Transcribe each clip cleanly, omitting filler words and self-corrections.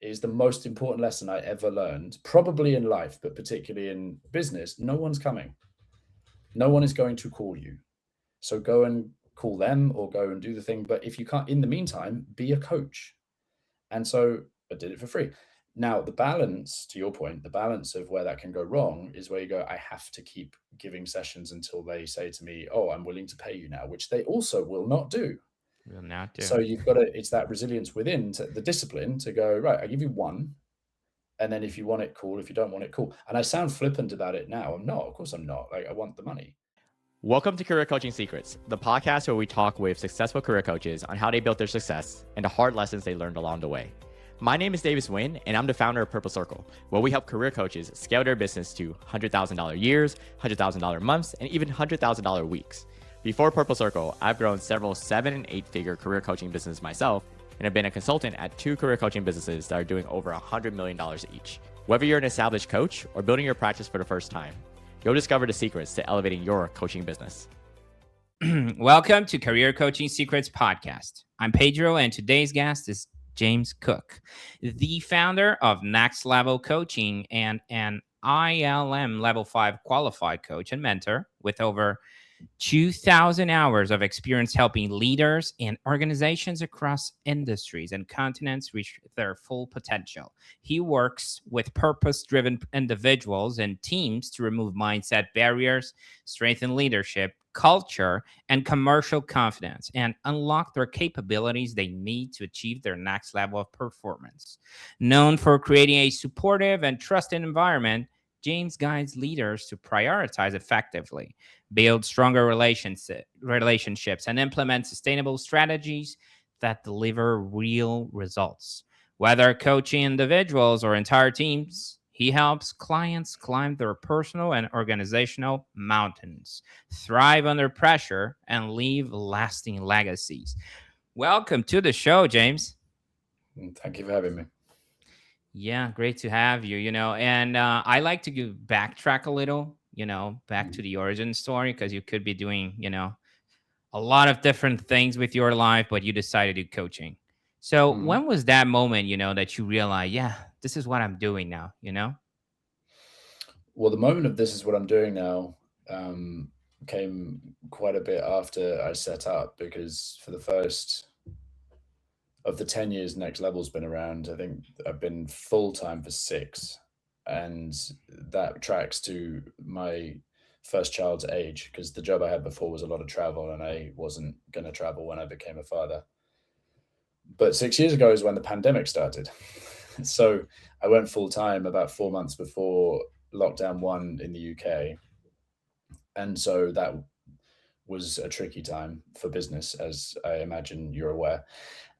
is the most important lesson I ever learned, probably in life, but particularly in business. No one's coming. No one is going to call you. So go and call them or go and do the thing. But if you can't, in the meantime, be a coach. And so I did it for free. Now, the balance, to your point, the balance of where that can go wrong is where you go, I have to keep giving sessions until they say to me, oh, I'm willing to pay you now, which they also will not do. Will not do. So you've got to, it's that resilience within the discipline to go, right, I give you one. And then if you want it, cool. If you don't want it, cool. And I sound flippant about it now. I'm not. Of course I'm not. Like, I want the money. Welcome to Career Coaching Secrets, the podcast where we talk with successful career coaches on how they built their success and the hard lessons they learned along the way. My name is Davis Nguyen, and I'm the founder of Purple Circle, where we help career coaches scale their business to $100,000 years, $100,000 months, and even $100,000 weeks. Before Purple Circle, I've grown several 7- and 8-figure career coaching businesses myself, and have been a consultant at 2 career coaching businesses that are doing over $100 million each. Whether you're an established coach or building your practice for the first time, you'll discover the secrets to elevating your coaching business. Welcome to Career Coaching Secrets Podcast. I'm Pedro, and today's guest is James Cook, the founder of Next Level Coaching and an ILM Level 5 qualified coach and mentor with over 2,000 hours of experience helping leaders and organizations across industries and continents reach their full potential. He works with purpose-driven individuals and teams to remove mindset barriers, strengthen leadership, culture, and commercial confidence, and unlock their capabilities they need to achieve their next level of performance. Known for creating a supportive and trusted environment, James guides leaders to prioritize effectively, build stronger relationships, and implement sustainable strategies that deliver real results. Whether coaching individuals or entire teams, he helps clients climb their personal and organizational mountains, thrive under pressure, and leave lasting legacies. Welcome to the show, James. Thank you for having me. Yeah, great to have you, and I like to backtrack a little, back to the origin story, because you could be doing, a lot of different things with your life, but you decided to do coaching. So when was that moment, that you realized, yeah, this is what I'm doing now? Well, the moment of this is what I'm doing now came quite a bit after I set up, because for the first of the 10 years Next Level's been around, I think I've been full-time for 6. And that tracks to my first child's age, because the job I had before was a lot of travel and I wasn't going to travel when I became a father. But 6 years ago is when the pandemic started. So I went full-time about 4 months before lockdown 1 in the UK. And so that was a tricky time for business, as I imagine you're aware.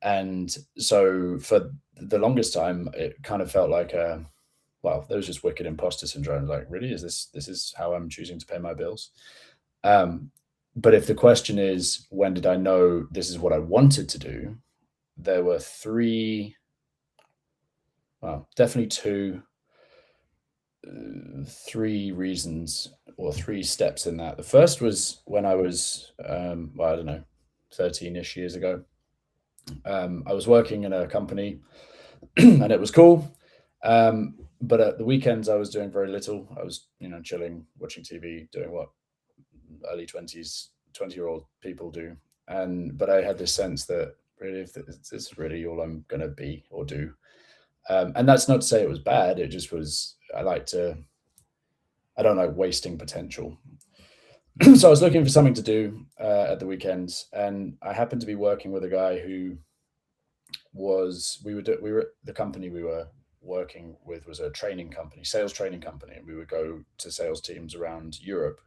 And so for the longest time, it kind of felt like there was just wicked imposter syndrome. Like, really, this is how I'm choosing to pay my bills? But if the question is, when did I know this is what I wanted to do? There were definitely three reasons or 3 steps in that. The first was when I was, 13-ish years ago. I was working in a company and it was cool. But at the weekends, I was doing very little. I was, chilling, watching TV, doing what early 20-year-old people do. But I had this sense that really, if this is really all I'm going to be or do. And that's not to say it was bad. It just was, I don't like wasting potential. So I was looking for something to do at the weekends, and I happened to be working with a guy who the company we were working with was a training company, sales training company, and we would go to sales teams around Europe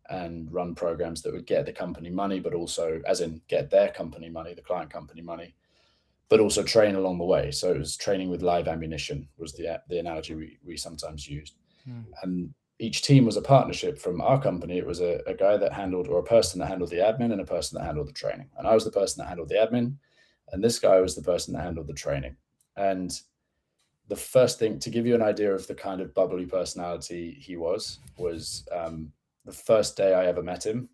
and run programs that would get the company money, but also, as in get their company money, the client company money, but also train along the way. So it was training with live ammunition was the analogy we sometimes used. And each team was a partnership from our company. It was a guy that handled, or a person that handled the admin, and a person that handled the training. And I was the person that handled the admin, and this guy was the person that handled the training. And the first thing, to give you an idea of the kind of bubbly personality he was the first day I ever met him,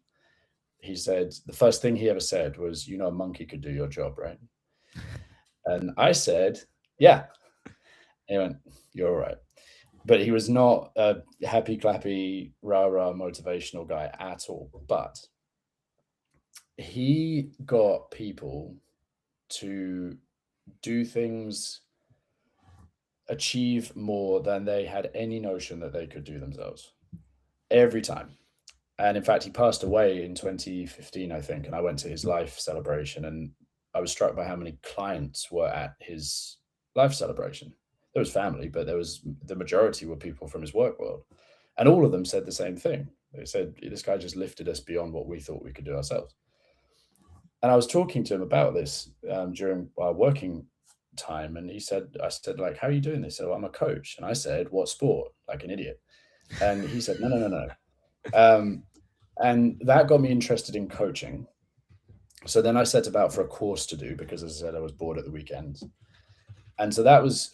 he said, the first thing he ever said was, a monkey could do your job, right? And I said, yeah. He went, "You're all right." But he was not a happy clappy rah rah motivational guy at all. But he got people to do things, achieve more than they had any notion that they could do themselves every time. And in fact, he passed away in 2015, I think. And I went to his life celebration, and I was struck by how many clients were at his life celebration. There was family, but the majority were people from his work world. And all of them said the same thing. They said, this guy just lifted us beyond what we thought we could do ourselves. And I was talking to him about this during our working time. And I said, like, how are you doing this? So I'm a coach. And I said, what sport? Like an idiot. And he said, no, no, no, no. And that got me interested in coaching. So then I set about for a course to do because, as I said, I was bored at the weekends. And so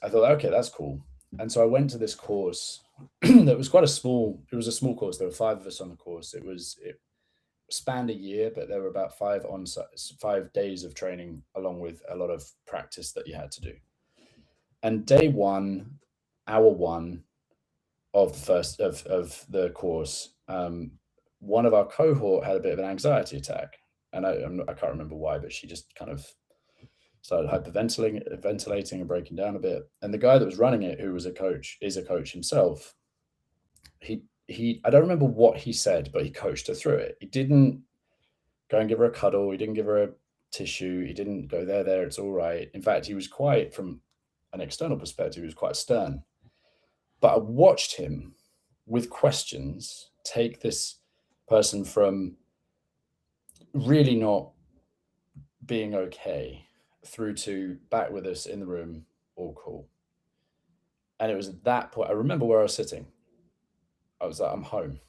I thought, okay, that's cool. And so I went to this course that was it was a small course. There were 5 of us on the course. It spanned a year, but there were about 5 days of training along with a lot of practice that you had to do. And day one, hour one of the course, one of our cohort had a bit of an anxiety attack, and I can't remember why, but she just kind of started ventilating and breaking down a bit. And the guy that was running it, who is a coach himself, he I don't remember what he said, but he coached her through it. He didn't go and give her a cuddle. He didn't give her a tissue. He didn't go, there, it's all right. In fact, he was quite, from an external perspective, he was quite stern. But I watched him with questions take this person from really not being okay through to back with us in the room, all cool. And it was at that point, I remember where I was sitting. I was like, I'm home.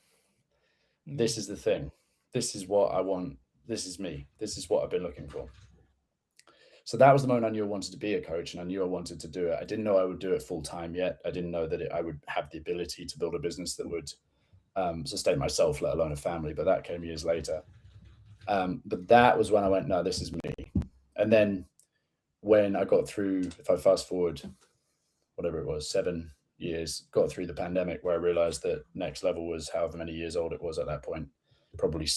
This is the thing. This is what I want. This is me. This is what I've been looking for. So that was the moment I knew I wanted to be a coach, and I knew I wanted to do it. I didn't know I would do it full time yet. I didn't know that I would have the ability to build a business that would sustain myself, let alone a family. But that came years later. But that was when I went, no, this is me. And then when I got through, if I fast forward, whatever it was, 7 years, got through the pandemic, where I realized that next level was however many years old it was at that point, probably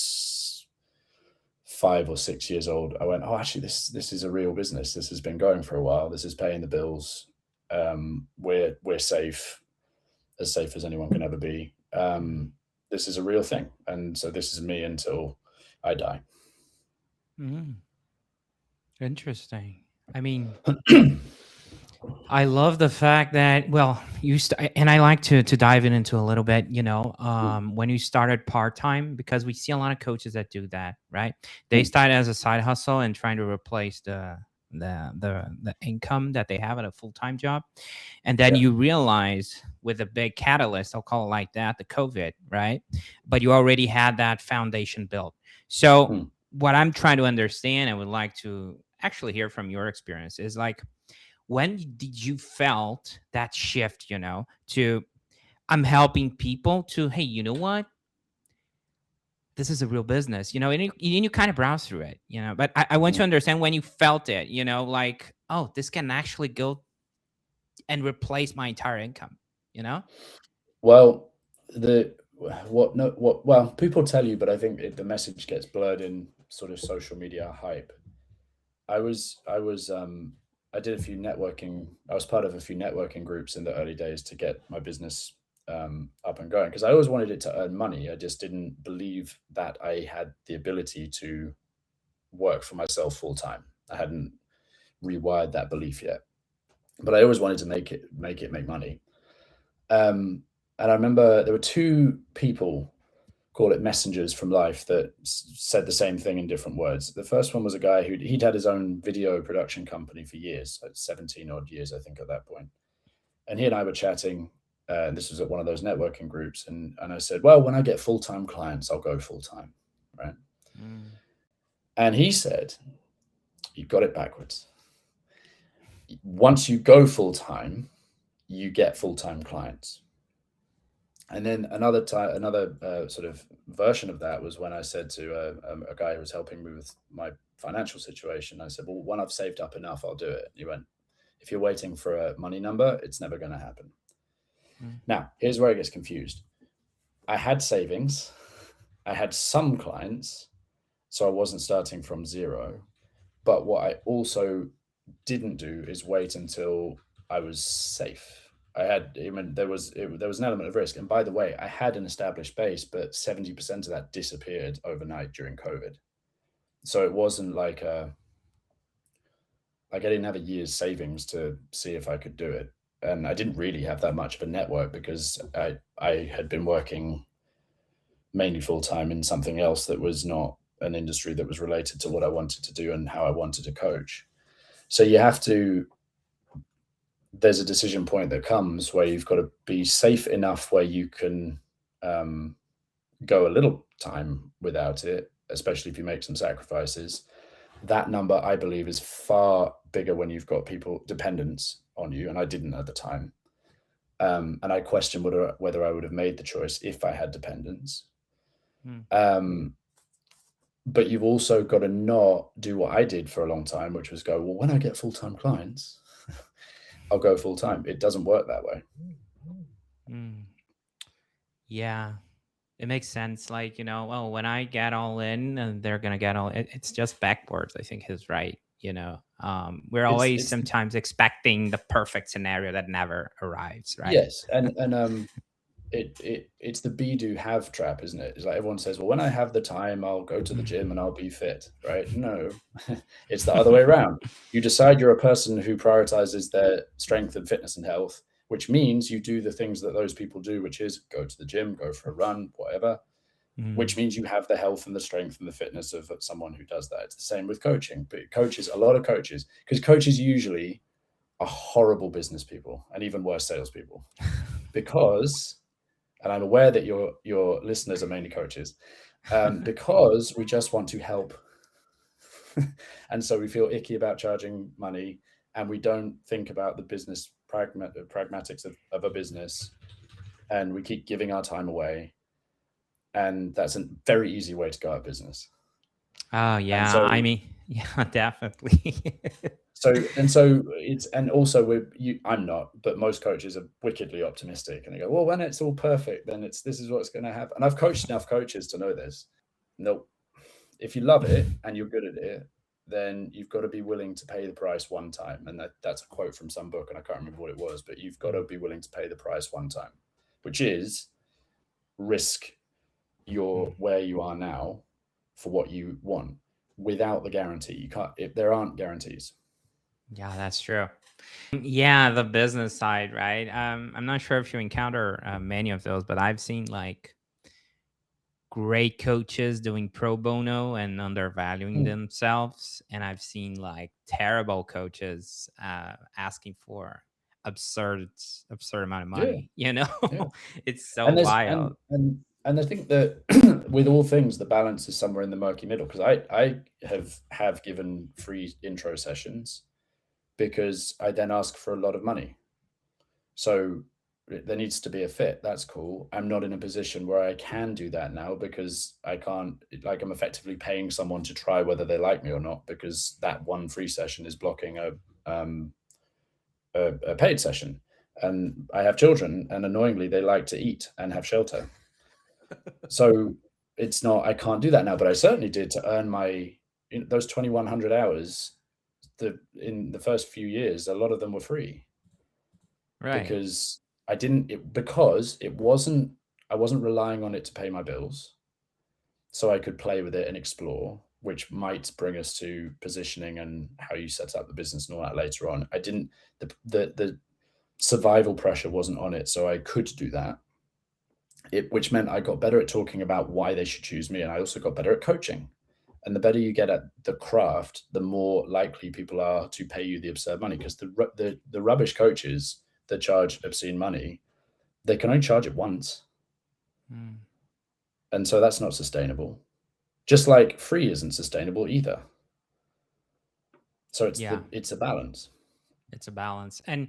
5 or 6 years old. I went, oh, actually, this is a real business. This has been going for a while. This is paying the bills. We're safe as anyone can ever be. This is a real thing, and so this is me until I die. Interesting. I mean, I love the fact that, well, and I like to dive into a little bit, when you started part-time, because we see a lot of coaches that do that, right? They start as a side hustle and trying to replace the income that they have at a full-time job. And then you realize, with a big catalyst, I'll call it like that, the COVID, right? But you already had that foundation built. So what I'm trying to understand, and would like to actually hear from your experience, is like, when did you felt that shift, to I'm helping people, to, hey, you know what? This is a real business, and you kind of browse through it, but I want to understand when you felt it, like, oh, this can actually go and replace my entire income, Well, well, people tell you, but I think the message gets blurred in sort of social media hype. I did a few networking. I was part of a few networking groups in the early days to get my business up and going, because I always wanted it to earn money. I just didn't believe that I had the ability to work for myself full time. I hadn't rewired that belief yet, but I always wanted to make money. And I remember there were 2 people, call it messengers from life, that said the same thing in different words. The first one was a guy he'd had his own video production company for years, like 17 odd years, I think, at that point. And he and I were chatting, and this was at one of those networking groups. And I said, well, when I get full-time clients, I'll go full-time, right? And he said, you got it backwards. Once you go full-time, you get full-time clients. And then another sort of version of that was when I said to a guy who was helping me with my financial situation, I said, well, when I've saved up enough, I'll do it. He If you're waiting for a money number, it's never going to happen. Mm. Now, here's where it gets confused. I had savings, I had some clients, so I wasn't starting from zero. But what I also didn't do is wait until I was safe. There was an element of risk. And by the way, I had an established base, but 70% of that disappeared overnight during COVID. So it wasn't like I didn't have a year's savings to see if I could do it. And I didn't really have that much of a network because I had been working mainly full time in something else that was not an industry that was related to what I wanted to do and how I wanted to coach. So there's a decision point that comes where you've got to be safe enough where you can go a little time without it, especially if you make some sacrifices. That number, I believe, is far bigger when you've got people dependents on you, and I didn't at the time. And I question whether I would have made the choice if I had dependents. But you've also got to not do what I did for a long time, which was go, well, when I get full-time clients, I'll go full-time. It doesn't work that way. Yeah, it makes sense. Like, well, when I get all in and they're going to get all it's just backwards, I think is right. We're always sometimes expecting the perfect scenario that never arrives, right? Yes. And it's the be do have trap, isn't it? It's like everyone says, well, when I have the time, I'll go to the gym and I'll be fit, right? No, it's the other way around. You decide you're a person who prioritizes their strength and fitness and health, which means you do the things that those people do, which is go to the gym, go for a run, whatever, which means you have the health and the strength and the fitness of someone who does that. It's the same with coaching. But a lot of coaches, because coaches usually are horrible business people and even worse salespeople because... and I'm aware that your listeners are mainly coaches, because we just want to help. And so we feel icky about charging money, and we don't think about the business pragmatics of a business, and we keep giving our time away. And that's a very easy way to go out of business. Oh, yeah. Yeah, definitely. I'm not, but most coaches are wickedly optimistic, and they go, well, when it's all perfect, then this is what's going to happen. And I've coached enough coaches to know this. No, if you love it and you're good at it, then you've got to be willing to pay the price one time. And that's a quote from some book, and I can't remember what it was, but you've got to be willing to pay the price one time, which is risk where you are now for what you want without the guarantee. You can't, if there aren't guarantees. Yeah, that's true. Yeah, the business side, right? I'm not sure if you encounter many of those, but I've seen like great coaches doing pro bono and undervaluing themselves, and I've seen like terrible coaches asking for absurd amount of money. Yeah. It's so wild. And I think that with all things, the balance is somewhere in the murky middle, because I have given free intro sessions because I then ask for a lot of money. So there needs to be a fit. That's cool. I'm not in a position where I can do that now because I can't, like, I'm effectively paying someone to try whether they like me or not, because that one free session is blocking a paid session. And I have children, and annoyingly, they like to eat and have shelter. So I can't do that now, but I certainly did to earn those 2,100 hours. In the first few years, a lot of them were free. Right. Because I wasn't relying on it to pay my bills. So I could play with it and explore, which might bring us to positioning and how you set up the business and all that later on. The survival pressure wasn't on it, so I could do that. Which meant I got better at talking about why they should choose me, and I also got better at coaching. And the better you get at the craft, the more likely people are to pay you the absurd money, because the rubbish coaches that charge obscene money, they can only charge it once. And so that's not sustainable. Just like free isn't sustainable either. So it's a balance. It's a balance. And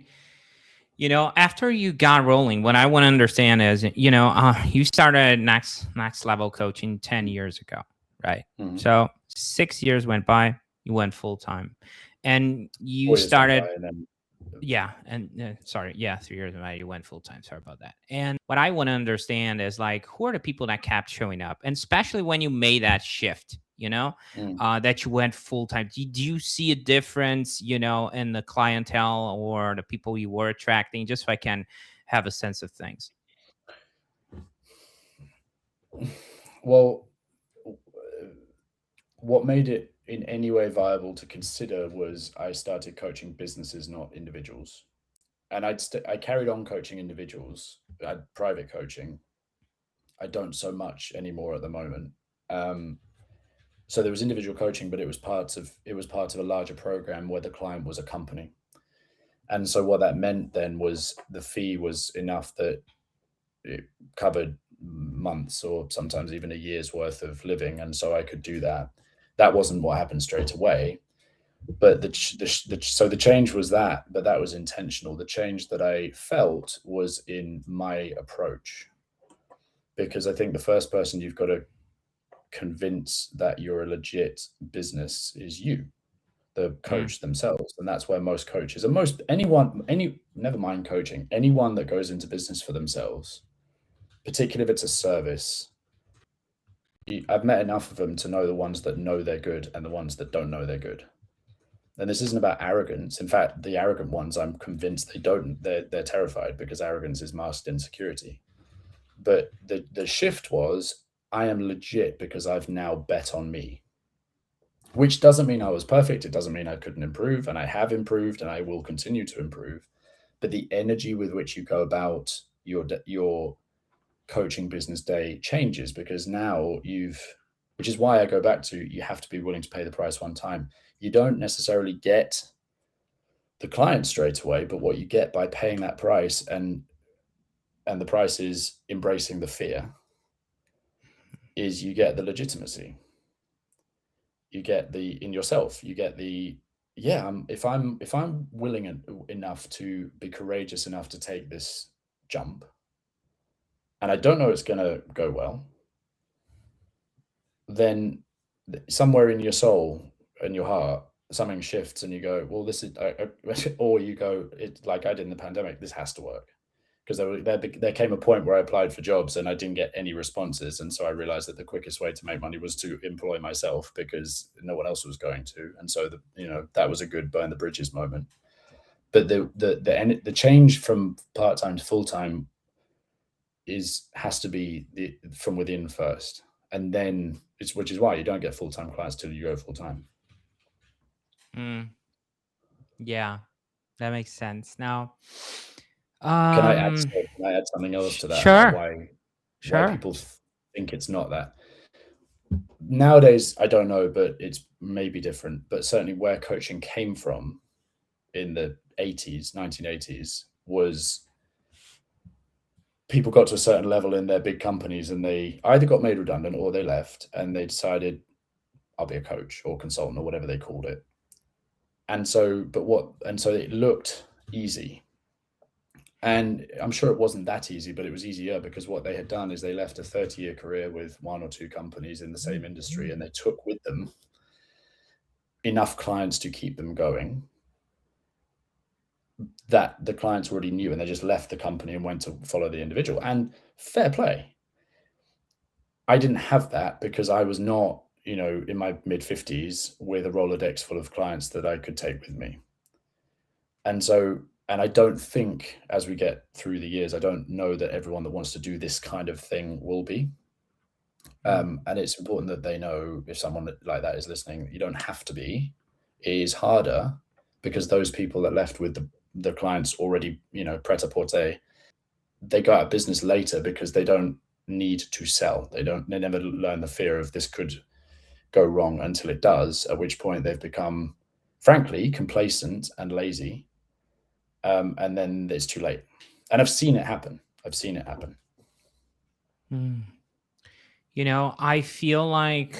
after you got rolling, what I want to understand is, you started next level coaching 10 years ago, right? Mm-hmm. So 6 years went by, you went full time, and you started. Yeah, and 3 years and you went full time. Sorry about that. And what I want to understand is like, who are the people that kept showing up, and especially when you made that shift, Mm. that you went full time. Did you see a difference, in the clientele or the people you were attracting, just so I can have a sense of things? Well, what made it in any way viable to consider was I started coaching businesses, not individuals. And I carried on coaching individuals. I had private coaching. I don't so much anymore at the moment. Um, so there was individual coaching, but it was part of a larger program where the client was a company. And so what that meant then was the fee was enough that it covered months or sometimes even a year's worth of living, and so I could do that. That wasn't what happened straight away, but the change was that, but that was intentional. The change that I felt was in my approach, because I think the first person you've got to convince that you're a legit business is you, the Mm, coach themselves. And that's where most coaches and most anyone, never mind coaching, anyone that goes into business for themselves, particularly if it's a service, I've met enough of them to know the ones that know they're good and the ones that don't know they're good. And this isn't about arrogance. In fact, the arrogant ones, I'm convinced they don't. They're terrified because arrogance is masked insecurity. But the shift was, I am legit because I've now bet on me. Which doesn't mean I was perfect. It doesn't mean I couldn't improve, and I have improved, and I will continue to improve. But the energy with which you go about your coaching business day changes, because now which is why I go back to, you have to be willing to pay the price one time. You don't necessarily get the client straight away, but what you get by paying that price, and the price is embracing the fear, is you get the legitimacy. You get the in yourself. You get the, yeah. If I'm willing enough to be courageous enough to take this jump, and I don't know it's going to go well, then somewhere in your soul and your heart, something shifts, and you go, well, this is, or you go, it like I did in the pandemic, this has to work. Because there came a point where I applied for jobs and I didn't get any responses, and so I realized that the quickest way to make money was to employ myself because no one else was going to, and so that was a good burn the bridges moment. But the change from part time to full time has to be from within first, and then which is why you don't get full time clients till you go full time. mm, yeah, that makes sense. Now, Can I add something else to that about sure, why sure. people think it's not that? Nowadays, I don't know, but it's maybe different. But certainly, where coaching came from in the 1980s, was people got to a certain level in their big companies and they either got made redundant or they left, and they decided, I'll be a coach or consultant or whatever they called it. And so, it looked easy. And I'm sure it wasn't that easy, but it was easier because what they had done is they left a 30-year career with one or two companies in the same industry, and they took with them enough clients to keep them going that the clients already knew, and they just left the company and went to follow the individual. And fair play. I didn't have that because I was not, in my mid 50s with a Rolodex full of clients that I could take with me. And so, and I don't think as we get through the years, I don't know that everyone that wants to do this kind of thing will be. And it's important that they know, if someone like that is listening, you don't have to be. It is harder because those people that left with the clients already, pret-a-porter, they go out of business later because they don't need to sell. They never learn the fear of this could go wrong until it does, at which point they've become, frankly, complacent and lazy. And then it's too late. And I've seen it happen. Mm. I feel like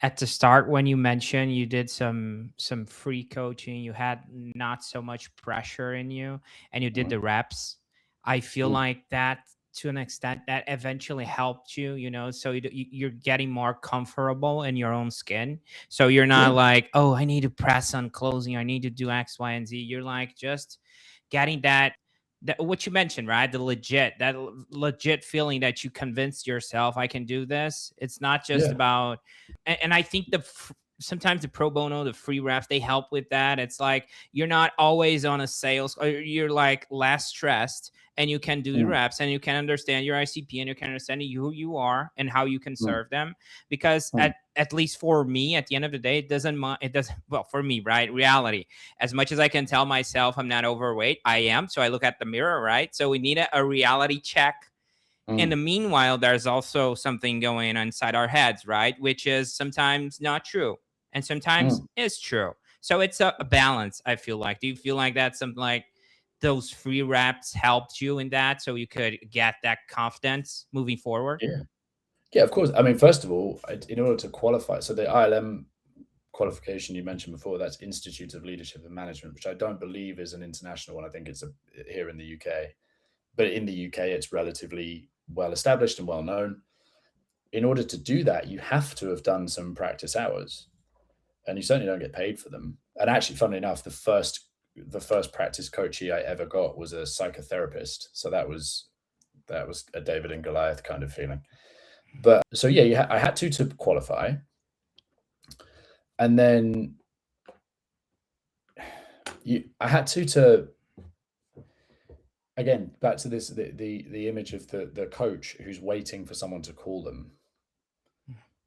at the start when you mentioned you did some free coaching, you had not so much pressure in you, and you did Mhm. the reps. I feel Mm. like that to an extent that eventually helped you, so you're getting more comfortable in your own skin. So you're not Yeah. like, oh, I need to press on closing, I need to do X, Y, and Z. You're like just getting that what you mentioned, right? That legit feeling that you convinced yourself, I can do this. It's not just Yeah. about, and I think sometimes the pro bono, the free reps, they help with that. It's like you're not always on a sales, or you're like less stressed, and you can do the Mm, reps, and you can understand your ICP, and you can understand who you are and how you can mm, serve them. Because mm, at least for me, at the end of the day, it doesn't, well, for me, right? Reality, as much as I can tell myself I'm not overweight, I am. So I look at the mirror, right? So we need a reality check. In the mm, meanwhile, there's also something going on inside our heads, right? Which is sometimes not true and sometimes mm. is true. So it's a balance, I feel like. Do you feel like that's something like those free reps helped you in that so you could get that confidence moving forward? Yeah. Yeah, of course. I mean, first of all, in order to qualify, so the ILM qualification you mentioned before, that's Institute of Leadership and Management, which I don't believe is an international one. I think it's here in the UK. But in the UK, it's relatively well established and well known. In order to do that, you have to have done some practice hours, and you certainly don't get paid for them. And actually, funnily enough, the first practice coachee I ever got was a psychotherapist. So that was a David and Goliath kind of feeling. But so yeah, I had to qualify, and then I had to again back to this the image of the coach who's waiting for someone to call them.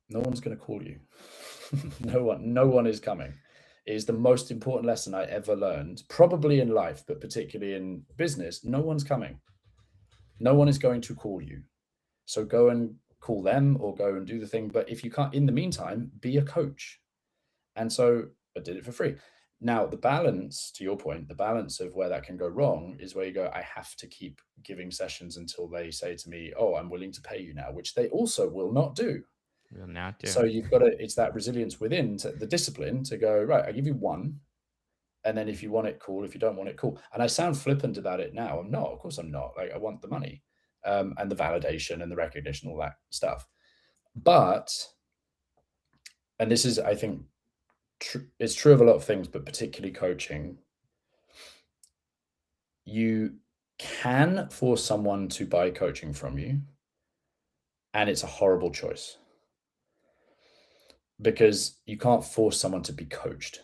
No one's going to call you. No one is coming. It is the most important lesson I ever learned, probably in life, but particularly in business. No one's coming. No one is going to call you. So go and call them or go and do the thing. But if you can't, in the meantime, be a coach. And so I did it for free. Now, the balance, to your point, the balance of where that can go wrong is where you go, I have to keep giving sessions until they say to me, oh, I'm willing to pay you now, which they also will not do. Will not do. So you've got to, it's that resilience within the discipline to go, right, I give you one. And then if you want it, cool. If you don't want it, cool. And I sound flippant about it now. I'm not. Of course I'm not. Like, I want the money, and the validation and the recognition, all that stuff. But, and this is, I think, it's true of a lot of things, but particularly coaching, you can force someone to buy coaching from you. And it's a horrible choice because you can't force someone to be coached.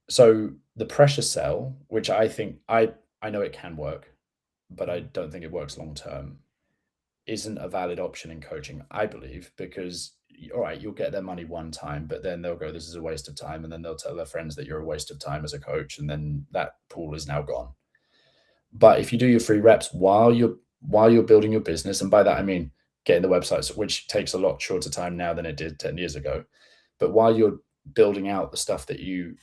So the pressure sell, which I think I know it can work, but I don't think it works long term, isn't a valid option in coaching, I believe, because all right, you'll get their money one time, but then they'll go, this is a waste of time, and then they'll tell their friends that you're a waste of time as a coach, and then that pool is now gone. But if you do your free reps while you're building your business, and by that I mean getting the websites, which takes a lot shorter time now than it did 10 years ago, but while you're building out the stuff that you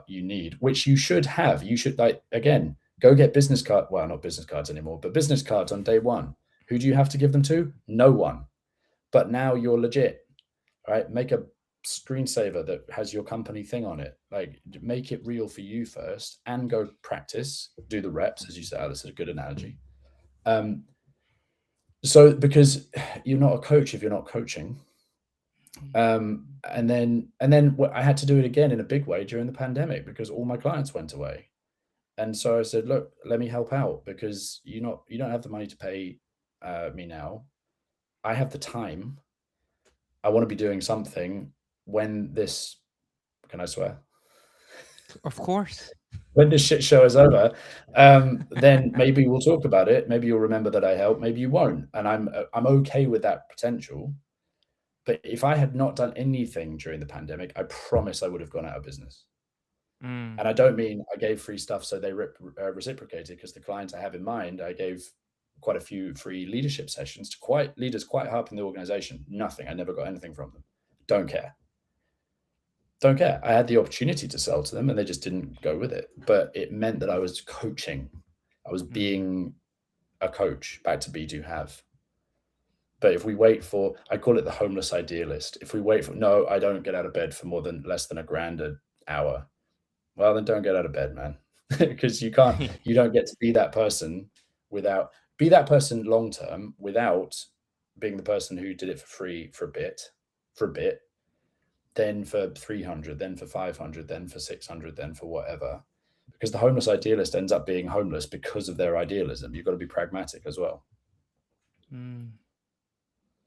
need, which you should have, you should, like, again, go get business card. Well, not business cards anymore, but business cards on day one. Who do you have to give them to? No one. But now you're legit, right? Make a screensaver that has your company thing on it. Like, make it real for you first, and go practice, do the reps, as you said. That's a good analogy. So because you're not a coach if you're not coaching. And then I had to do it again in a big way during the pandemic because all my clients went away. And so I said, look, let me help out because you don't have the money to pay me now. I have the time. I want to be doing something when this, can I swear? Of course. When this shit show is over, then maybe we'll talk about it. Maybe you'll remember that I helped. Maybe you won't. And I'm okay with that potential. But if I had not done anything during the pandemic, I promise I would have gone out of business. And I don't mean I gave free stuff so they reciprocated, because the clients I have in mind, I gave quite a few free leadership sessions to leaders quite high up in the organization. Nothing. I never got anything from them. Don't care. I had the opportunity to sell to them and they just didn't go with it. But it meant that I was coaching. I was being a coach, back to be, do, have. But if we wait for, I call it the homeless idealist. If we wait for, no, I don't get out of bed for less than $1,000 an hour. Well, then don't get out of bed, man, because you don't get to be that person be that person long term without being the person who did it for free for a bit, then for 300, then for 500, then for 600, then for whatever. Because the homeless idealist ends up being homeless because of their idealism. You've got to be pragmatic as well.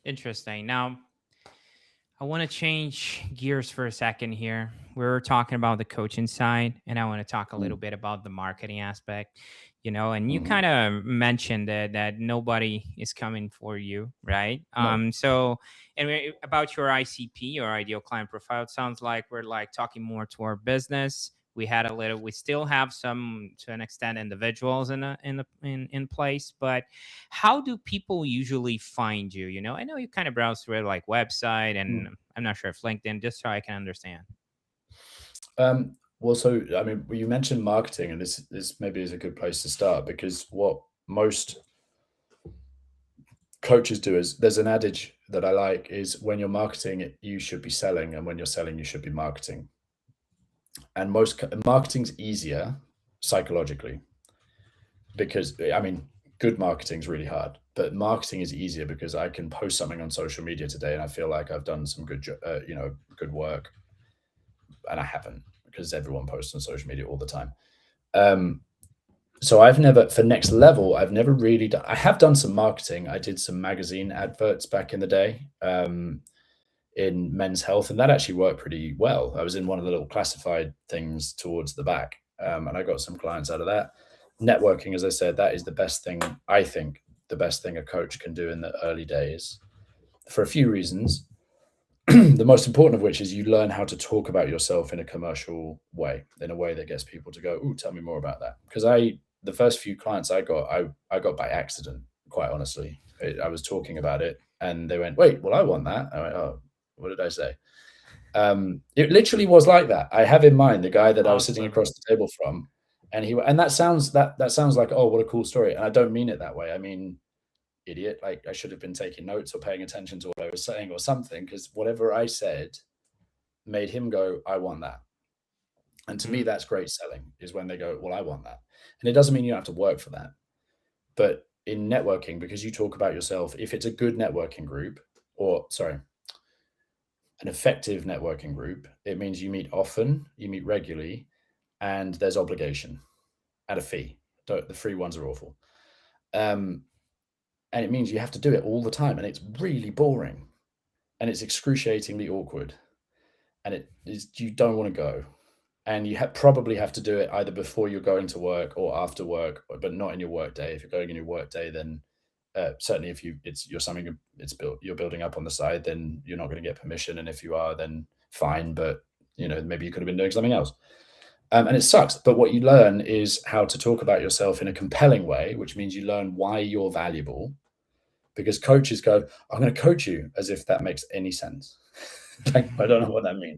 Interesting. Now, I want to change gears for a second here. We were talking about the coaching side, and I want to talk a little bit about the marketing aspect, and you kind of mentioned that nobody is coming for you, right? No. So, and about your ICP, your ideal client profile, it sounds like we're like talking more to our business. We still have some, to an extent, individuals in place, but how do people usually find you? I know you kind of browse through like website, and I'm not sure if LinkedIn, just so I can understand. Well, so I mean, you mentioned marketing, and this maybe is a good place to start, because what most coaches do is, there's an adage that I like, is when you're marketing, you should be selling, and when you're selling, you should be marketing. And marketing's easier psychologically, because I mean, good marketing is really hard, but marketing is easier because I can post something on social media today and I feel like I've done some good work, and I haven't, because everyone posts on social media all the time. So for Next Level, I've never really done. I have done some marketing. I did some magazine adverts back in the day, in Men's Health, and that actually worked pretty well. I was in one of the little classified things towards the back, and I got some clients out of that. Networking, as I said, that is the best thing. I think the best thing a coach can do in the early days, for a few reasons. The most important of which is you learn how to talk about yourself in a commercial way, in a way that gets people to go, "Ooh, tell me more about that." Because the first few clients I got by accident, quite honestly. I was talking about it, and they went, "Wait, well, I want that." I went, "Oh, what did I say?" It literally was like that. I have in mind the guy that I was sitting across the table from, and that sounds like, oh, what a cool story. And I don't mean it that way. I mean, idiot, like I should have been taking notes or paying attention to what I was saying or something, because whatever I said made him go, "I want that." And to me, that's great selling, is when they go, "Well, I want that." And it doesn't mean you have to work for that. But in networking, because you talk about yourself, if it's a good networking group, an effective networking group, it means you meet often, you meet regularly, and there's obligation at a fee. The free ones are awful. And it means you have to do it all the time, and it's really boring, and it's excruciatingly awkward, and you don't want to go, and you probably have to do it either before you're going to work or after work, but not in your work day. If you're going in your work day, then certainly if you're building up on the side, then you're not going to get permission, and if you are, then fine, but maybe you could have been doing something else. And it sucks, but what you learn is how to talk about yourself in a compelling way, which means you learn why you're valuable. Because coaches go, "I'm going to coach you," as if that makes any sense. Like, I don't know what that means.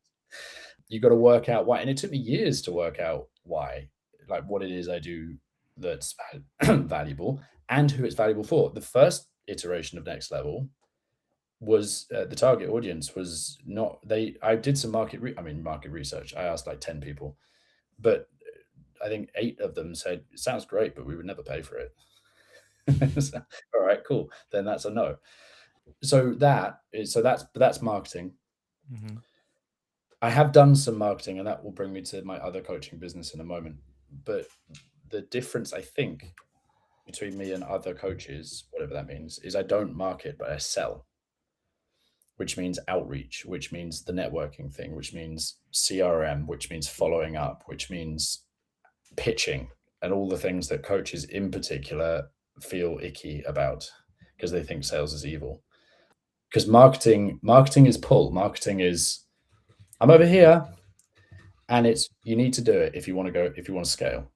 You got to work out why. And it took me years to work out why, like what it is I do that's valuable and who it's valuable for. The first iteration of Next Level was the target audience was not I did some market research. I asked like 10 people, but I think 8 of them said, "It sounds great, but we would never pay for it." So, all right, cool. Then that's a no. So that's marketing. I have done some marketing, and that will bring me to my other coaching business in a moment. But the difference, I think, between me and other coaches, whatever that means, is I don't market, but I sell, which means outreach, which means the networking thing, which means CRM, which means following up, which means pitching, and all the things that coaches in particular feel icky about because they think sales is evil. Because marketing is pull. Marketing is, "I'm over here," and you need to do it if you want to scale.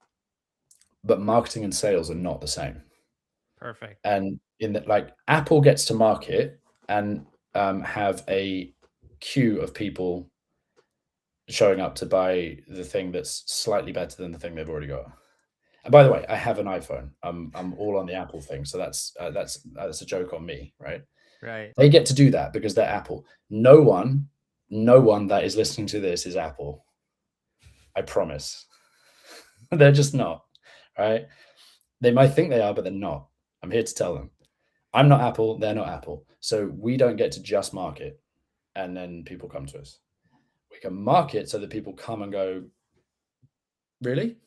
But marketing and sales are not the same. Perfect. And like Apple gets to market and have a queue of people showing up to buy the thing that's slightly better than the thing they've already got. And by the way, I have an iPhone. I'm all on the Apple thing, so that's a joke on me, right? Right. They get to do that because they're Apple. No one that is listening to this is Apple. I promise. They're just not, right? They might think they are, but they're not. I'm here to tell them. I'm not Apple, they're not Apple. So we don't get to just market and then people come to us. We can market so that people come and go, really?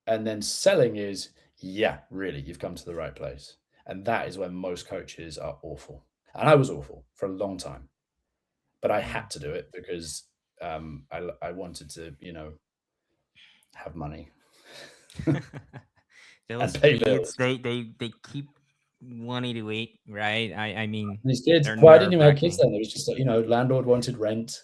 And then selling is, yeah, really, you've come to the right place. And that is when most coaches are awful. And I was awful for a long time, but I had to do it because I wanted to, have money Those and pay kids, bills. they keep wanting to eat, right? I mean, These kids, they're well, I didn't even have kids nerve-wracking. then. It was just, landlord wanted rent.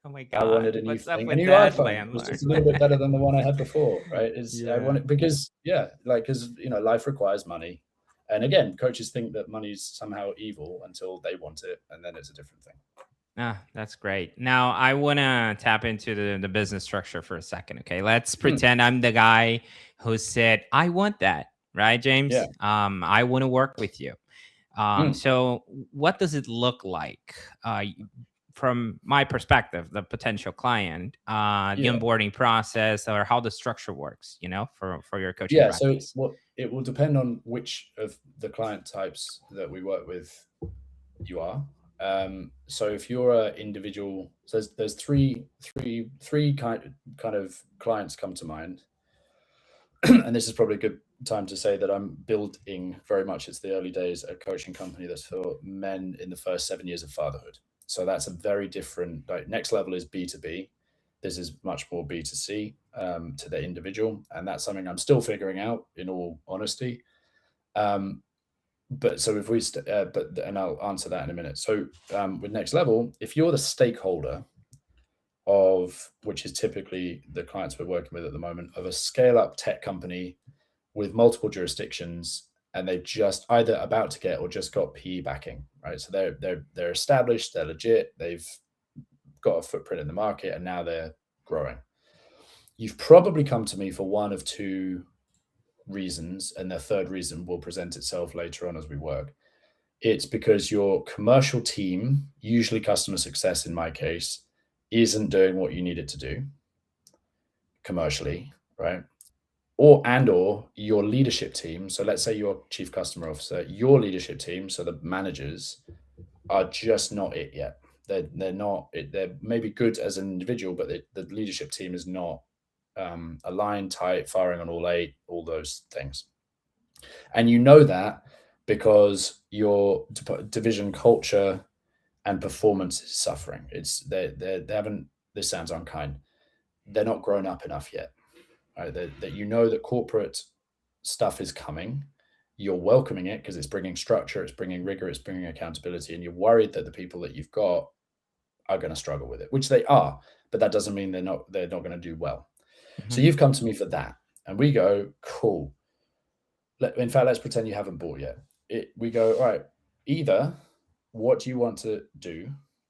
Oh my I wanted God, a new what's up thing, a with new that, iPhone. It was landlord? just a little bit better than the one I had before, right? I Yeah. wanted because life requires money, and again, coaches think that money's somehow evil until they want it, and then it's a different thing. Ah, that's great. Now I want to tap into the business structure for a second. Okay, let's pretend I'm the guy who said, "I want that," right, James? Yeah. I want to work with you. Mm. So what does it look like from my perspective, the potential client, the Yeah. onboarding process, or how the structure works, for your coaching Yeah. So practice? it will depend on which of the client types that we work with you are. So if you're an individual, so there's three kind of clients come to mind. And this is probably a good time to say that I'm building very much, it's the early days, a coaching company that's for men in the first 7 years of fatherhood. So that's a very different, like, next level is B2B. This is much more B2C, to the individual. And that's something I'm still figuring out, in all honesty. But so if we, and I'll answer that in a minute. So with next level, if you're the stakeholder of, which is typically the clients we're working with at the moment, of a scale up tech company with multiple jurisdictions, and they've just either about to get or just got PE backing, right? So they're established, they're legit, they've got a footprint in the market, and now they're growing. You've probably come to me for one of two reasons, and the third reason will present itself later on as we work. It's because your commercial team, usually customer success in my case, isn't doing what you need it to do commercially, right? Or your leadership team. So let's say you're chief customer officer, your leadership team, so the managers, are just not it yet. They're not it. They're maybe good as an individual, but the leadership team is not aligned, tight, firing on all eight, all those things. And you know that because your division culture and performance is suffering. They haven't. This sounds unkind. They're not grown up enough yet. Right? That you know that corporate stuff is coming. You're welcoming it because it's bringing structure, it's bringing rigor, it's bringing accountability, and you're worried that the people that you've got are going to struggle with it, which they are. But that doesn't mean they're not going to do well. So you've come to me for that, and we go, cool. In fact, let's pretend you haven't bought yet. We go, all right, either what do you want to do?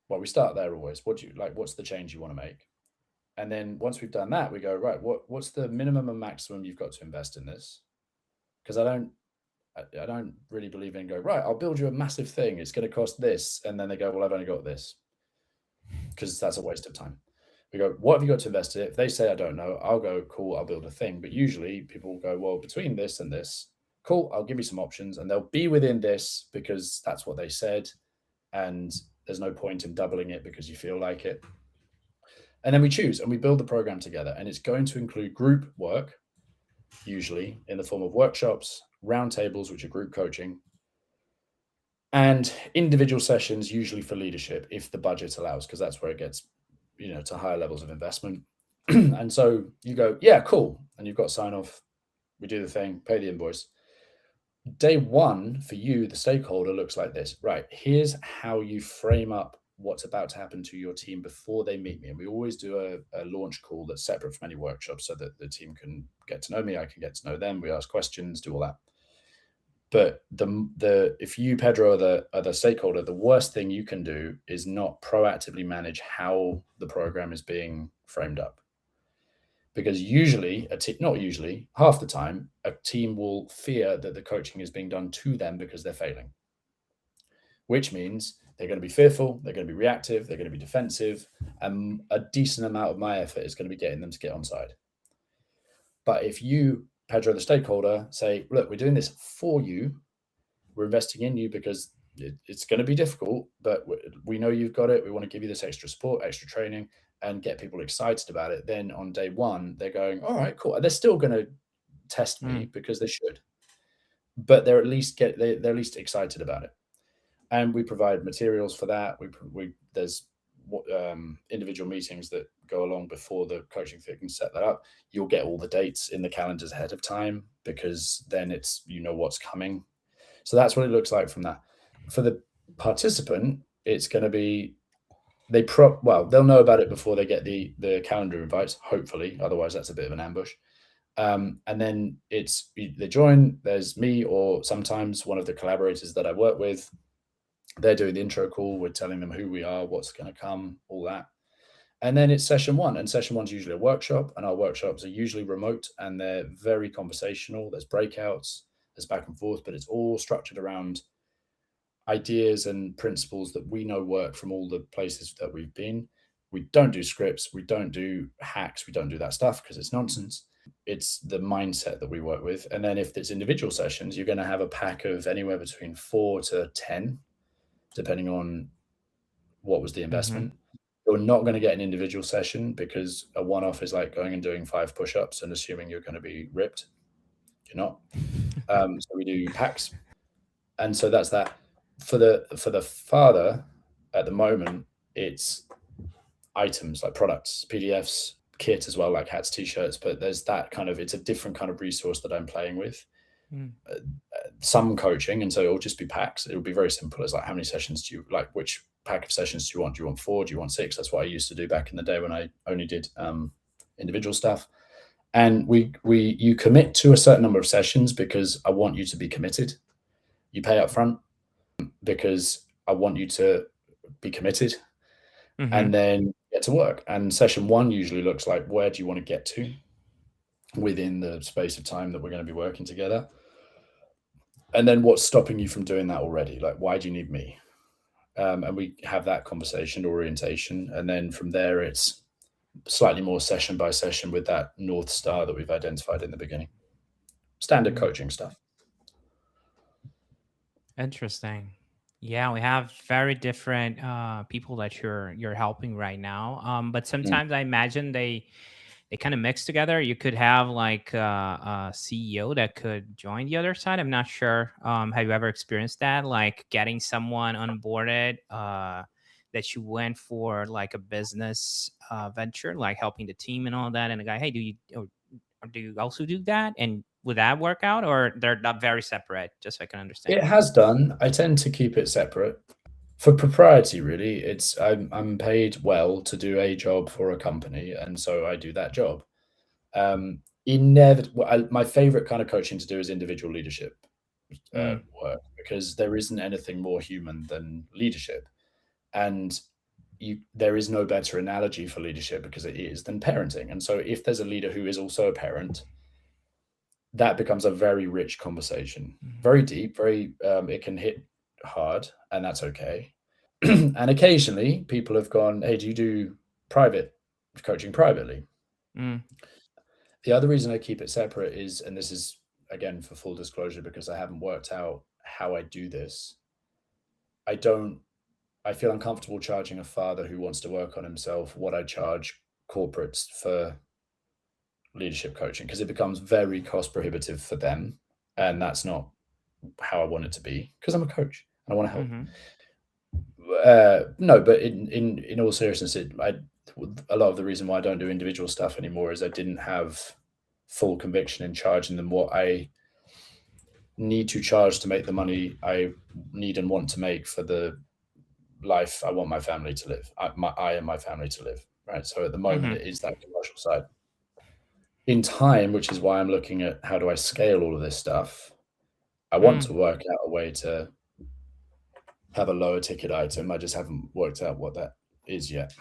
Well, we start there always. What do you like? What's the change you want to make? And then once we've done that, we go, right, what's the minimum and maximum you've got to invest in this? Because I don't really believe in go, right, I'll build you a massive thing. It's going to cost this. And then they go, well, I've only got this, because that's a waste of time. We go, what have you got to invest in it? If they say, I don't know, I'll go, cool, I'll build a thing. But usually people go, well, between this and this, cool, I'll give you some options, and they'll be within this because that's what they said. And there's no point in doubling it because you feel like it. And then we choose and we build the program together. And it's going to include group work, usually in the form of workshops, roundtables, which are group coaching, and individual sessions, usually for leadership, if the budget allows, because that's where it gets, to higher levels of investment. And so you go, yeah, cool. And you've got sign off. We do the thing, pay the invoice. Day one for you, the stakeholder, looks like this. Right, here's how you frame up what's about to happen to your team before they meet me. And we always do a launch call that's separate from any workshops so that the team can get to know me, I can get to know them, we ask questions, do all that. But if you, Pedro, are the stakeholder, the worst thing you can do is not proactively manage how the program is being framed up. Because usually, not usually, half the time, a team will fear that the coaching is being done to them because they're failing. Which means they're going to be fearful, they're going to be reactive, they're going to be defensive, and a decent amount of my effort is going to be getting them to get on side. But if you, Pedro, the stakeholder, say, look, we're doing this for you, We're investing in you because it's going to be difficult, but we know you've got it. We want to give you this extra support, extra training, and get people excited about it. Then on day one, they're going, all right, cool. They're still going to test me Mm. because they should, but they're at least they're at least excited about it. And we provide materials for that. We there's individual meetings that go along before the coaching thing can set that up. You'll get all the dates in the calendars ahead of time because then it's what's coming. So that's what it looks like from that. For the participant, it's going to be they'll know about it before they get the calendar invites, hopefully. Otherwise, that's a bit of an ambush. And then they join. There's me or sometimes one of the collaborators that I work with. They're doing the intro call. We're telling them who we are, what's going to come, all that. And then it's session one. And session one's usually a workshop. And our workshops are usually remote and they're very conversational. There's breakouts, there's back and forth, but it's all structured around ideas and principles that we know work from all the places that we've been. We don't do scripts, we don't do hacks, we don't do that stuff because it's nonsense. It's the mindset that we work with. And then if it's individual sessions, you're going to have a pack of anywhere between 4 to 10, depending on what was the Mm-hmm. investment. You're not going to get an individual session because a one-off is like going and doing 5 push-ups and assuming you're going to be ripped. You're not. So we do packs, and so that's that. For the father, at the moment, it's items like products, PDFs, kit as well, like hats, t-shirts. But there's that kind of it's a different kind of resource that I'm playing with. Mm. Some coaching, and so it'll just be packs. It'll be very simple. It's like, how many sessions do you like? Which pack of sessions do you want? Do you want 4? Do you want 6? That's what I used to do back in the day when I only did individual stuff. And you commit to a certain number of sessions because I want you to be committed. You pay up front because I want you to be committed, Mm-hmm. and then get to work. And session one usually looks like, where do you want to get to within the space of time that we're going to be working together? And then what's stopping you from doing that already? Like, why do you need me? And we have that conversation orientation. And then from there, it's slightly more session by session with that North Star that we've identified in the beginning. Standard Mm. coaching stuff. Interesting. Yeah, we have very different people that you're helping right now. But Mm. sometimes I imagine they kind of mix together. You could have like a CEO that could join the other side. I'm not sure. Have you ever experienced that? Like getting someone onboarded that you went for like a business venture, like helping the team and all that, and the guy, hey, or do you also do that? And would that work out, or they're not very separate? Just so I can understand. It has done. I tend to keep it separate. For propriety, really, I'm paid well to do a job for a company, and so I do that job. My favorite kind of coaching to do is individual leadership Mm, work because there isn't anything more human than leadership, and there is no better analogy for leadership because it is than parenting. And so, if there's a leader who is also a parent, that becomes a very rich conversation, mhm, very deep, very it can hit hard, and that's okay. And occasionally people have gone, hey, do you do private coaching privately? mm, The other reason I keep it separate is, and this is again for full disclosure because I haven't worked out how I do this. I don't, I feel uncomfortable charging a father who wants to work on himself what I charge corporates for leadership coaching because it becomes very cost prohibitive for them. And that's not how I want it to be because I'm a coach and I want to help. mhm, No, but in all seriousness, a lot of the reason why I don't do individual stuff anymore is I didn't have full conviction in charging them what I need to charge to make the money I need and want to make for the life I want my family to live. I and my family to live. Right. So at the moment, mhm, it is that commercial side. In time, which is why I'm looking at how do I scale all of this stuff. I want mm. to work out a way to have a lower ticket item. I just haven't worked out what that is yet.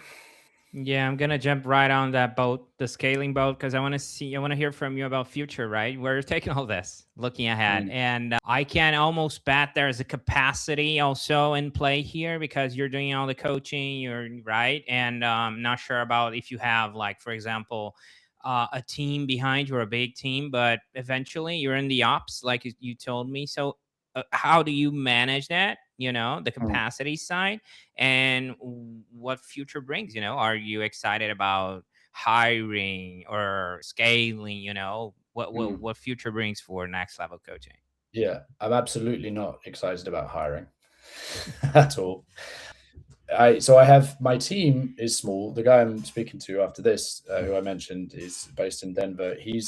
Yeah, I'm gonna jump right on that boat, the scaling boat, because I want to hear from you about future, right? Where you're taking all this, looking ahead, Mm. and I can almost bet there's a capacity also in play here because you're doing all the coaching, you're right, and not sure about if you have like, for example, a team behind you or a big team, but eventually you're in the ops, like you told me. So how do you manage that, the Mm. capacity side, and what future brings? Are you excited about hiring or scaling? Mm. What future brings for next level coaching? Yeah, I'm absolutely not excited about hiring at all. I have, my team is small. The guy I'm speaking to after this, who I mentioned, is based in Denver. He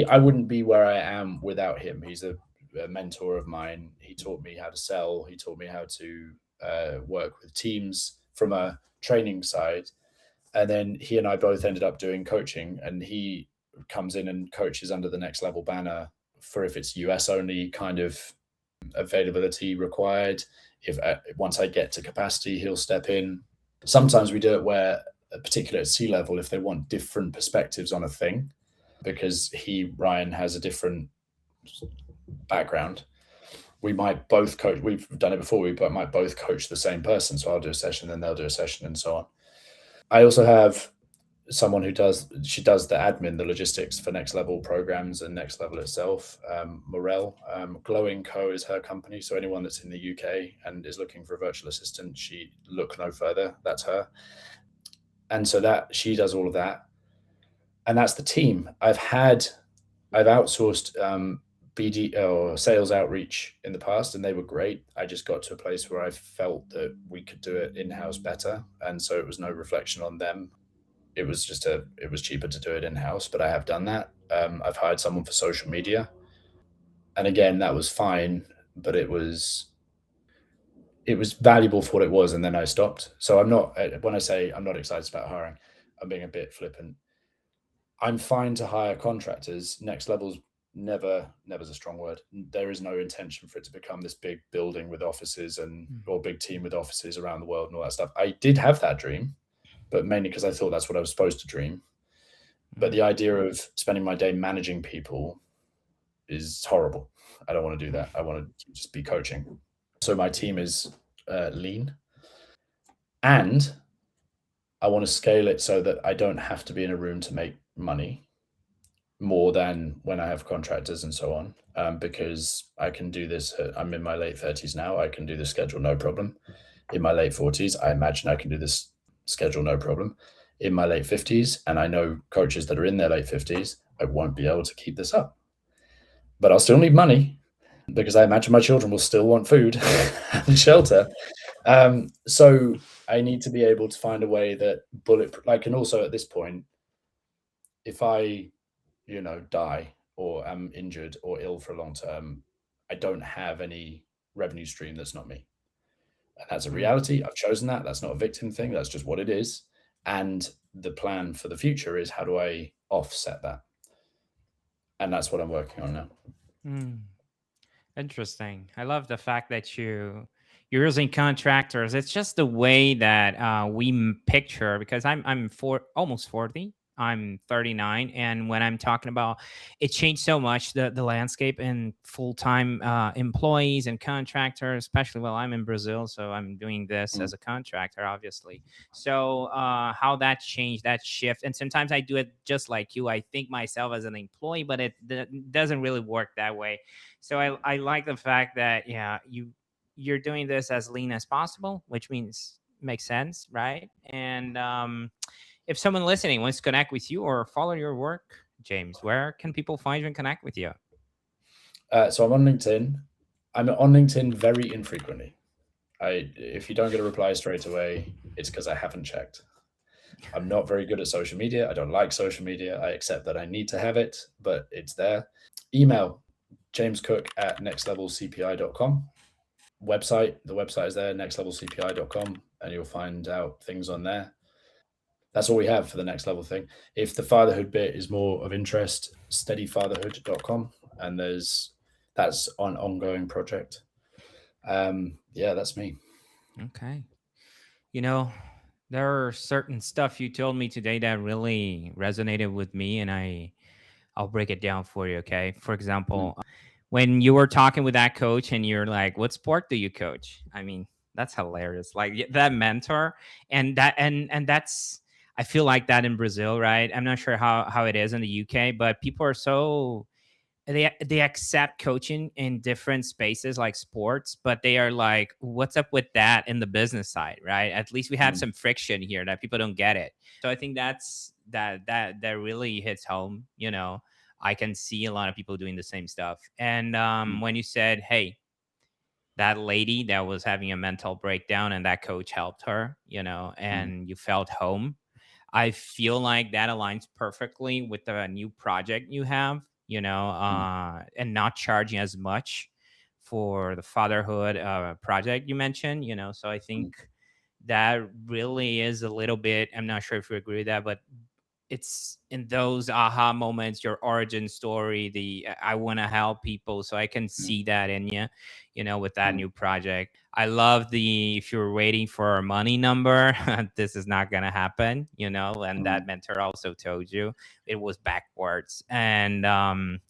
I wouldn't be where I am without him. He's a mentor of mine. He taught me how to sell. He taught me how to work with teams from a training side. And then he and I both ended up doing coaching. And he comes in and coaches under the Next Level banner for, if it's US only kind of availability required. If once I get to capacity, he'll step in. Sometimes we do it where, particularly at C level, if they want different perspectives on a thing, because Ryan has a different background, we might both coach. We've done it before. We might both coach the same person. So I'll do a session, then they'll do a session, and so on. I also have someone who does the admin, the logistics for Next Level programs and Next Level itself. Morel, Glowing Co is her company. So anyone that's in the UK and is looking for a virtual assistant, she look no further. That's her. And so that she does all of that, and that's the team. I've outsourced BD or sales outreach in the past, and they were great. I just got to a place where I felt that we could do it in-house better, and so it was no reflection on them. It was cheaper to do it in-house, but I have done that. I've hired someone for social media, and again, that was fine, but it was valuable for what it was, and then I stopped. So I'm not, when I say I'm not excited about hiring, I'm being a bit flippant. I'm fine to hire contractors. Next Level's never's a strong word. There is no intention for it to become this big building with offices or big team with offices around the world and all that stuff. I did have that dream, but mainly because I thought that's what I was supposed to dream. But the idea of spending my day managing people is horrible. I don't want to do that. I want to just be coaching. So my team is lean, and I want to scale it so that I don't have to be in a room to make money more than when I have contractors and so on, because I can do this. I'm in my late 30s now. I can do the schedule no problem. In my late 40s, I imagine I can do this schedule no problem. In my late 50s, and I know coaches that are in their late 50s, I won't be able to keep this up. But I'll still need money, because I imagine my children will still want food and shelter. So I need to be able to find a way that bulletproof. And also at this point, if I die or am injured or ill for a long term, I don't have any revenue stream that's not me. And that's a reality. I've chosen that. That's not a victim thing. That's just what it is. And the plan for the future is, how do I offset that? And that's what I'm working on now. Interesting. I love the fact that you're using contractors. It's just the way that we picture, because I'm almost 40. I'm 39, and when I'm talking about, it changed so much, the landscape and full-time employees and contractors, especially while I'm in Brazil, so I'm doing this as a contractor, obviously. So how that changed, that shift, and sometimes I do it just like you. I think myself as an employee, but it doesn't really work that way. So I like the fact that, yeah, you're doing this as lean as possible, which means makes sense, right? And if someone listening wants to connect with you or follow your work, James, where can people find you and connect with you? So I'm on LinkedIn. I'm on LinkedIn very infrequently. If you don't get a reply straight away, it's because I haven't checked. I'm not very good at social media. I don't like social media. I accept that I need to have it, but it's there. Email jamescook@nextlevelcpi.com. The website is there, nextlevelcpi.com, and you'll find out things on there. That's all we have for the Next Level thing. If the fatherhood bit is more of interest, steadyfatherhood.com, and that's an ongoing project. Yeah, that's me. Okay. There are certain stuff you told me today that really resonated with me, and I'll break it down for you. Okay. For example, when you were talking with that coach and you're like, what sport do you coach? I mean, that's hilarious. Like that mentor, and that's, I feel like that in Brazil, right? I'm not sure how it is in the UK, but people are so they accept coaching in different spaces like sports, but they are like, what's up with that in the business side, right? At least we have some friction here that people don't get it. So I think that really hits home. I can see a lot of people doing the same stuff. And when you said, hey, that lady that was having a mental breakdown and that coach helped her, and you felt home, I feel like that aligns perfectly with the new project you have, and not charging as much for the fatherhood project you mentioned, So I think that really is a little bit, I'm not sure if you agree with that, but it's in those aha moments, your origin story, the I want to help people. So I can see that in you, with that new project. I love the, if you're waiting for a money number, this is not going to happen, and that mentor also told you it was backwards. And I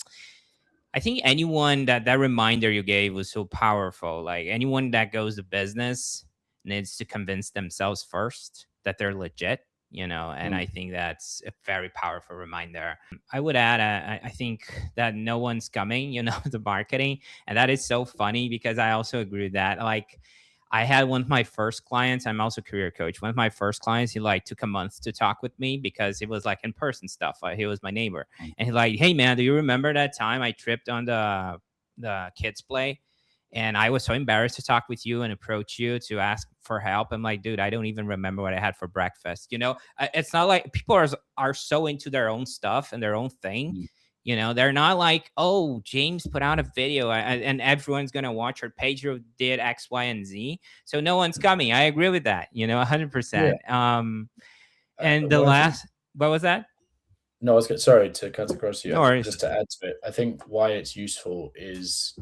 think anyone that reminder you gave was so powerful. Like anyone that goes to business needs to convince themselves first that they're legit, and I think that's a very powerful reminder. I would add, I think that no one's coming, to marketing. And that is so funny because I also agree with that. Like, I had one of my first clients. I'm also a career coach. One of my first clients, he like took a month to talk with me because it was like in person stuff. He was my neighbor, and he like, hey man, do you remember that time I tripped on the kids play? And I was so embarrassed to talk with you and approach you to ask for help. I'm like, dude, I don't even remember what I had for breakfast. It's not like people are so into their own stuff and their own thing. They're not like, oh, James put out a video and everyone's going to watch, or Pedro did X, Y, and Z. So no one's coming. I agree with that, 100%. And the last, what was that? No, I was sorry to cut across you. No worries. Just to add to it, I think why it's useful is,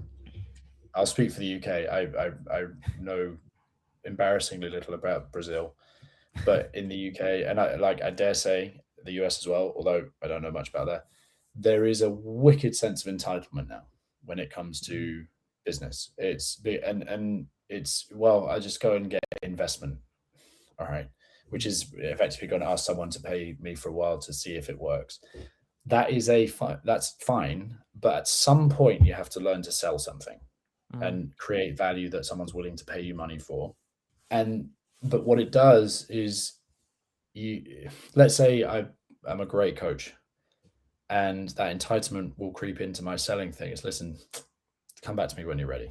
I'll speak for the UK. I know embarrassingly little about Brazil, but in the UK, and I dare say the US as well, although I don't know much about that, there is a wicked sense of entitlement now when it comes to business. And it's, well, I just go and get investment, all right, which is effectively going to ask someone to pay me for a while to see if it works. That is that's fine, but at some point you have to learn to sell something and create value that someone's willing to pay you money for. But what it does is, let's say I'm a great coach, and that entitlement will creep into my selling thing. It's, listen, come back to me when you're ready.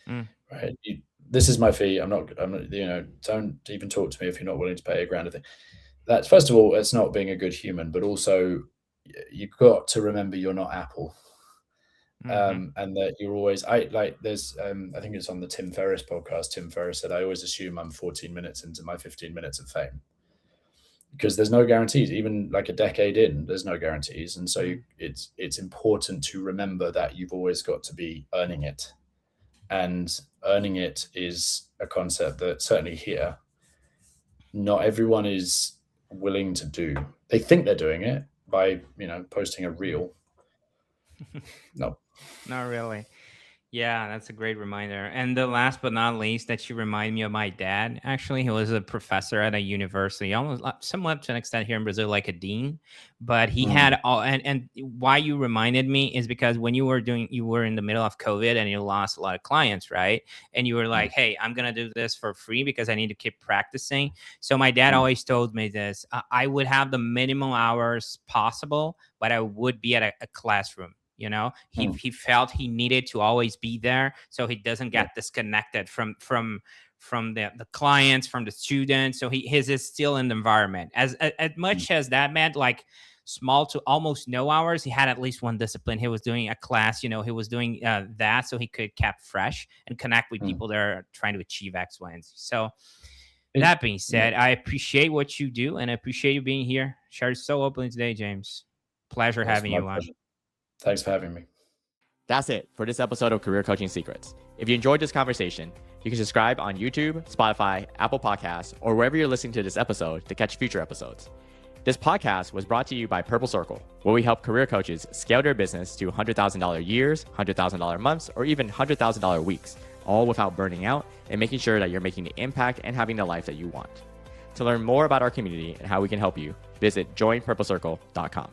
Right? This is my fee. I'm not, don't even talk to me if you're not willing to pay $1,000 a thing. That's, first of all, it's not being a good human, but also you've got to remember you're not Apple. And that you're always, there's, I think it's on the Tim Ferriss podcast. Tim Ferriss said, I always assume I'm 14 minutes into my 15 minutes of fame, because there's no guarantees. Even like a decade in, there's no guarantees. And so it's important to remember that you've always got to be earning it. And earning it is a concept that certainly here, not everyone is willing to do. They think they're doing it by, posting a reel. No. Not really. Yeah, that's a great reminder. And the last but not least, that you remind me of my dad. Actually, he was a professor at a university, almost somewhat to an extent here in Brazil, like a dean. But he had all, and why you reminded me is because when you were in the middle of COVID and you lost a lot of clients, right? And you were like, hey, I'm going to do this for free because I need to keep practicing. So my dad always told me this, I would have the minimum hours possible, but I would be at a classroom. He felt he needed to always be there so he doesn't get disconnected from the clients, from the students. So his is still in the environment. As much as that meant like small to almost no hours, he had at least one discipline. He was doing a class, he was doing that so he could keep fresh and connect with people that are trying to achieve X, Y, and Z. So that being said, I appreciate what you do and I appreciate you being here. Shared so openly today, James. Pleasure having you on. Thanks for having me. That's it for this episode of Career Coaching Secrets. If you enjoyed this conversation, you can subscribe on YouTube, Spotify, Apple Podcasts, or wherever you're listening to this episode to catch future episodes. This podcast was brought to you by Purple Circle, where we help career coaches scale their business to $100,000 years, $100,000 months, or even $100,000 weeks, all without burning out and making sure that you're making the impact and having the life that you want. To learn more about our community and how we can help you, visit joinpurplecircle.com.